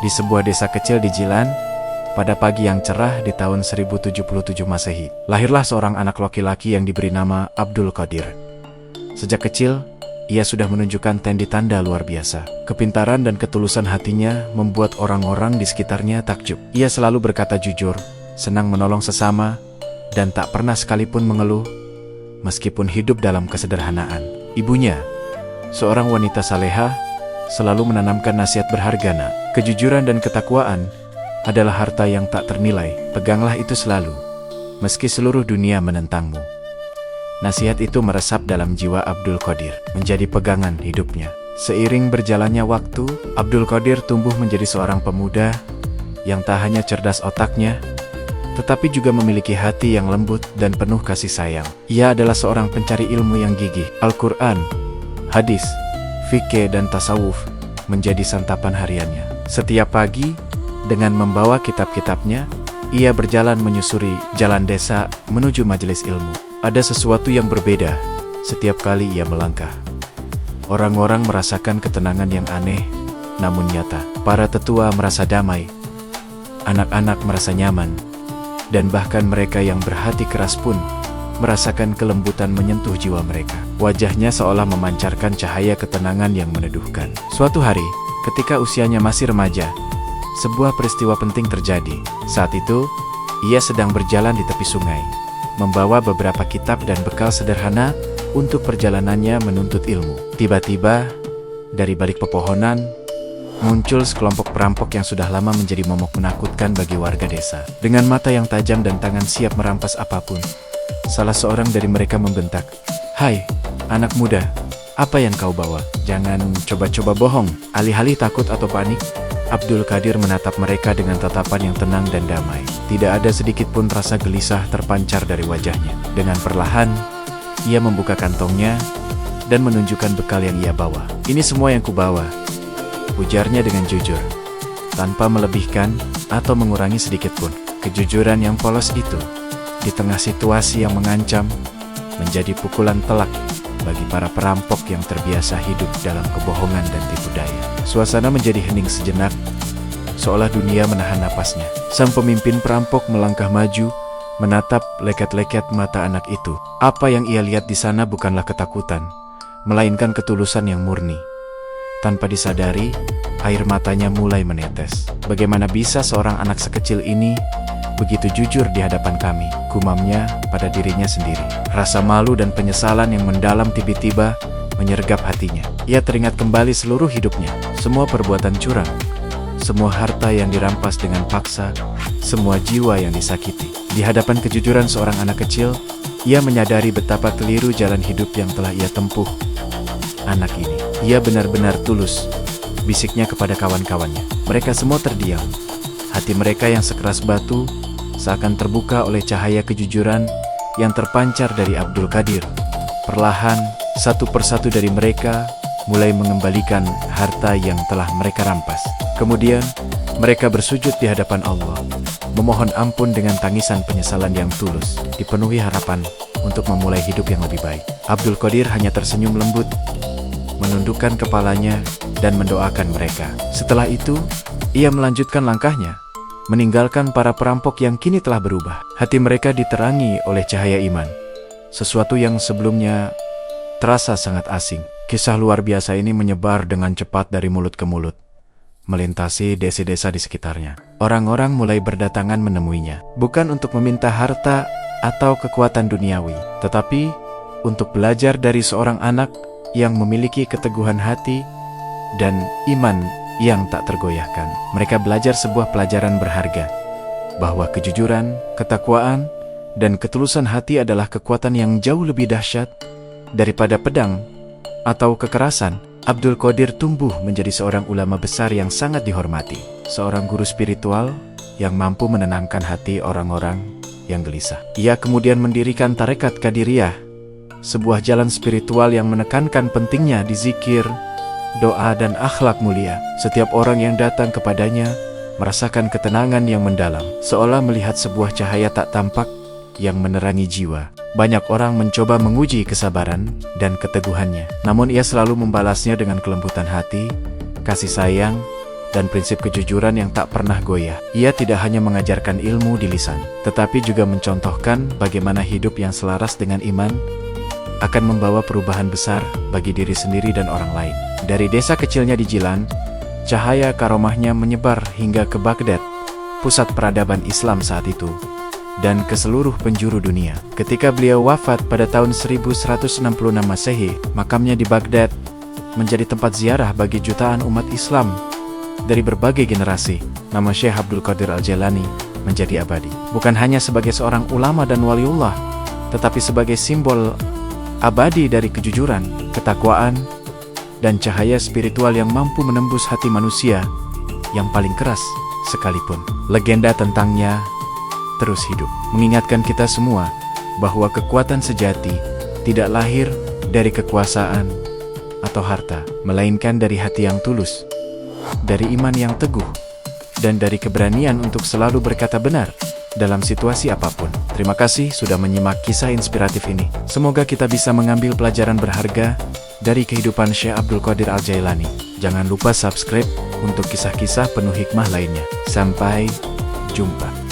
Di sebuah desa kecil di Jilan, pada pagi yang cerah di tahun 1077 Masehi, lahirlah seorang anak laki-laki yang diberi nama Abdul Qadir. Sejak kecil, ia sudah menunjukkan tanda luar biasa. Kepintaran dan ketulusan hatinya membuat orang-orang di sekitarnya takjub. Ia selalu berkata jujur, senang menolong sesama, dan tak pernah sekalipun mengeluh, meskipun hidup dalam kesederhanaan. Ibunya, seorang wanita salehah, selalu menanamkan nasihat berharga, nak. Kejujuran dan ketakwaan adalah harta yang tak ternilai. Peganglah itu selalu, meski seluruh dunia menentangmu. Nasihat itu meresap dalam jiwa Abdul Qadir, menjadi pegangan hidupnya. Seiring berjalannya waktu, Abdul Qadir tumbuh menjadi seorang pemuda yang tak hanya cerdas otaknya, tetapi juga memiliki hati yang lembut dan penuh kasih sayang. Ia adalah seorang pencari ilmu yang gigih. Al-Quran, hadis, fikih dan tasawuf menjadi santapan hariannya. Setiap pagi, dengan membawa kitab-kitabnya, ia berjalan menyusuri jalan desa menuju majelis ilmu. Ada sesuatu yang berbeda setiap kali ia melangkah. Orang-orang merasakan ketenangan yang aneh, namun nyata. Para tetua merasa damai, anak-anak merasa nyaman, dan bahkan mereka yang berhati keras pun merasakan kelembutan menyentuh jiwa mereka. Wajahnya seolah memancarkan cahaya ketenangan yang meneduhkan. Suatu hari, ketika usianya masih remaja, sebuah peristiwa penting terjadi. Saat itu, ia sedang berjalan di tepi sungai, membawa beberapa kitab dan bekal sederhana untuk perjalanannya menuntut ilmu. Tiba-tiba, dari balik pepohonan, muncul sekelompok perampok yang sudah lama menjadi momok menakutkan bagi warga desa. Dengan mata yang tajam dan tangan siap merampas apapun, salah seorang dari mereka membentak, "Hai, anak muda, apa yang kau bawa? Jangan coba-coba bohong." Alih-alih takut atau panik, Abdul Qadir menatap mereka dengan tatapan yang tenang dan damai. Tidak ada sedikit pun rasa gelisah terpancar dari wajahnya. Dengan perlahan, ia membuka kantongnya dan menunjukkan bekal yang ia bawa. "Ini semua yang kubawa," ujarnya dengan jujur, tanpa melebihkan atau mengurangi sedikit pun. Kejujuran yang polos itu, di tengah situasi yang mengancam, menjadi pukulan telak bagi para perampok yang terbiasa hidup dalam kebohongan dan tipu daya. Suasana menjadi hening sejenak, seolah dunia menahan napasnya. Sang pemimpin perampok melangkah maju, menatap leket-leket mata anak itu. Apa yang ia lihat di sana bukanlah ketakutan, melainkan ketulusan yang murni. Tanpa disadari, air matanya mulai menetes. "Bagaimana bisa seorang anak sekecil ini begitu jujur di hadapan kami?" gumamnya pada dirinya sendiri. Rasa malu dan penyesalan yang mendalam tiba-tiba menyergap hatinya. Ia teringat kembali seluruh hidupnya, semua perbuatan curang, semua harta yang dirampas dengan paksa, semua jiwa yang disakiti. Di hadapan kejujuran seorang anak kecil, ia menyadari betapa keliru jalan hidup yang telah ia tempuh. Anak ini, ia benar-benar tulus, bisiknya kepada kawan-kawannya. Mereka semua terdiam. Hati mereka yang sekeras batu seakan terbuka oleh cahaya kejujuran yang terpancar dari Abdul Qadir. Perlahan, satu persatu dari mereka mulai mengembalikan harta yang telah mereka rampas. Kemudian, mereka bersujud di hadapan Allah, memohon ampun dengan tangisan penyesalan yang tulus, dipenuhi harapan untuk memulai hidup yang lebih baik. Abdul Qadir hanya tersenyum lembut, menundukkan kepalanya, dan mendoakan mereka. Setelah itu, ia melanjutkan langkahnya, meninggalkan para perampok yang kini telah berubah. Hati mereka diterangi oleh cahaya iman, sesuatu yang sebelumnya terasa sangat asing. Kisah luar biasa ini menyebar dengan cepat dari mulut ke mulut, melintasi desa-desa di sekitarnya. Orang-orang mulai berdatangan menemuinya, bukan untuk meminta harta atau kekuatan duniawi, tetapi untuk belajar dari seorang anak yang memiliki keteguhan hati dan iman yang tak tergoyahkan. Mereka belajar sebuah pelajaran berharga, bahwa kejujuran, ketakwaan, dan ketulusan hati adalah kekuatan yang jauh lebih dahsyat daripada pedang atau kekerasan. Abdul Qadir tumbuh menjadi seorang ulama besar yang sangat dihormati, seorang guru spiritual yang mampu menenangkan hati orang-orang yang gelisah. Ia kemudian mendirikan tarekat Qadiriyah, sebuah jalan spiritual yang menekankan pentingnya di zikir, doa, dan akhlak mulia. Setiap orang yang datang kepadanya merasakan ketenangan yang mendalam, seolah melihat sebuah cahaya tak tampak yang menerangi jiwa. Banyak orang mencoba menguji kesabaran dan keteguhannya, namun ia selalu membalasnya dengan kelembutan hati, kasih sayang, dan prinsip kejujuran yang tak pernah goyah. Ia tidak hanya mengajarkan ilmu di lisan, tetapi juga mencontohkan bagaimana hidup yang selaras dengan iman akan membawa perubahan besar bagi diri sendiri dan orang lain. Dari desa kecilnya di Jilan, cahaya karomahnya menyebar hingga ke Baghdad, pusat peradaban Islam saat itu, dan ke seluruh penjuru dunia. Ketika beliau wafat pada tahun 1166 Masehi, makamnya di Baghdad menjadi tempat ziarah bagi jutaan umat Islam dari berbagai generasi. Nama Syekh Abdul Qadir Al-Jailani menjadi abadi, bukan hanya sebagai seorang ulama dan waliullah, tetapi sebagai simbol abadi dari kejujuran, ketakwaan, dan cahaya spiritual yang mampu menembus hati manusia yang paling keras sekalipun. Legenda tentangnya terus hidup, mengingatkan kita semua bahwa kekuatan sejati tidak lahir dari kekuasaan atau harta, melainkan dari hati yang tulus, dari iman yang teguh, dan dari keberanian untuk selalu berkata benar dalam situasi apapun. Terima kasih sudah menyimak kisah inspiratif ini. Semoga kita bisa mengambil pelajaran berharga dari kehidupan Syekh Abdul Qadir Al-Jailani. Jangan lupa subscribe untuk kisah-kisah penuh hikmah lainnya. Sampai jumpa.